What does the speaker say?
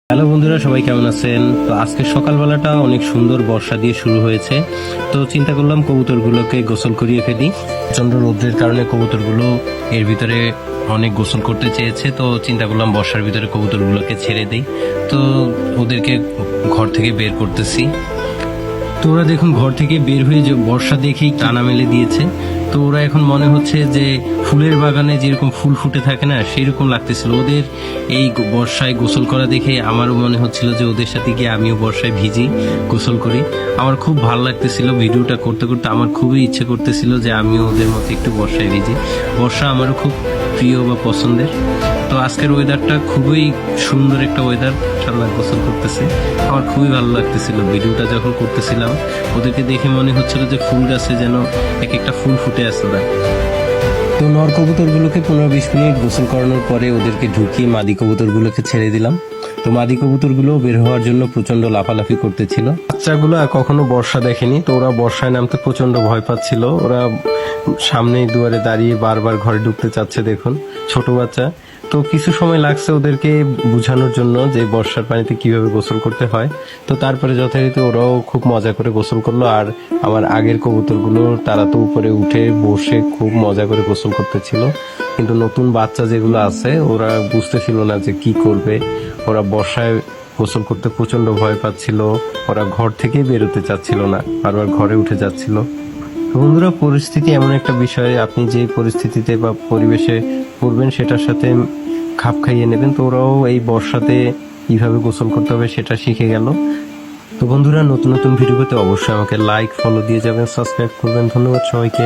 Hello বন্ধুরা, সবাই কেমন আছেন? তো আজকে সকালবেলাটা অনেক সুন্দর বর্ষা দিয়ে শুরু হয়েছে। তো চিন্তা করলাম কবুতরগুলোকে গোসল করিয়ে ফেলি। প্রচন্ড রোদ্রের কারণে কবুতরগুলো এর ভিতরে অনেক গোসল করতে চেয়েছে। তো চিন্তা করলাম বর্ষার ভিতরে কবুতরগুলোকে ছেড়ে দিই। তো ওদেরকে ঘর থেকে বের করতেছি। তো ওরা দেখুন ঘর থেকে বের হয়ে যে বর্ষা দেখেই টানা মেলে দিয়েছে। তো ওরা এখন মনে হচ্ছে যে ফুলের বাগানে যেরকম ফুল ফুটে থাকে না, সেই রকম লাগতেছিল ওদের এই বর্ষায় গোসল করা দেখে। আমারও মনে হচ্ছিল যে ওদের সাথে গিয়ে আমিও বর্ষায় ভিজি, গোসল করি। আমার খুব ভালো লাগতেছিল ভিডিওটা করতে করতে। আমার খুবই ইচ্ছে করতেছিল যে আমিও ওদের মতো একটু বর্ষায় ভিজি। বর্ষা আমারও খুব প্রিয় বা পছন্দের। তো আজকের ওয়েদারটা খুবই সুন্দর একটা ওয়েদার, ঠান্ডা গোসল করতেছে। আমার খুবই ভালো লাগতেছিল ভিডিওটা যখন করতেছিলাম। ওদেরকে দেখে মনে হচ্ছিল যে ফুল গাছে যেন এক একটা ফুল ফুটে আছে। তো নর কবুতরগুলোকে 15-20 মিনিট গোসল করানোর পরে ওদেরকে ঢুকিয়ে মাদি কবুতরগুলোকে ছেড়ে দিলাম। তো মাদি কবুতরগুলো বের হওয়ার জন্য প্রচন্ড লাফালাফি করতেছিল। বাচ্চাগুলো কখনো বর্ষা দেখেনি, তো ওরা বর্ষায় নামতে প্রচন্ড ভয় পাচ্ছিল। ওরা সামনেই দুয়ারে দাঁড়িয়ে বারবার ঘরে ঢুকতে চাচ্ছে। দেখুন ছোট বাচ্চা। তো কিছু সময় লাগছে ওদেরকে বোঝানোর জন্য যে বর্ষার পানিতে কিভাবে গোসল করতে হয়। তো তারপরে যথারীতি ওরাও খুব মজা করে গোসল করলো। আর আমার আগের কবুতরগুলো তারা তো উপরে উঠে বসে খুব মজা করে গোসল করতেছিল। কিন্তু নতুন বাচ্চা যেগুলো আছে ওরা বুঝতেছিল না যে কি করবে। ওরা বর্ষায় গোসল করতে প্রচন্ড ভয় পাচ্ছিল। ওরা ঘর থেকে বেরোতে চাচ্ছিল না, বারবার ঘরে উঠে যাচ্ছিল। বন্ধুরা, পরিস্থিতি এমন একটা বিষয়, আপনি যে পরিস্থিতিতে বা পরিবেশে পড়বেন সেটার সাথে খাপ খাইয়ে নেবেন। তো ওরাও এই বর্ষাতে কিভাবে গোসল করতে হবে সেটা শিখে গেল। তো বন্ধুরা, নতুন নতুন ভিডিও পেতে অবশ্যই আমাকে লাইক, ফলো দিয়ে যাবেন, সাবস্ক্রাইব করবেন। ধন্যবাদ সবাইকে।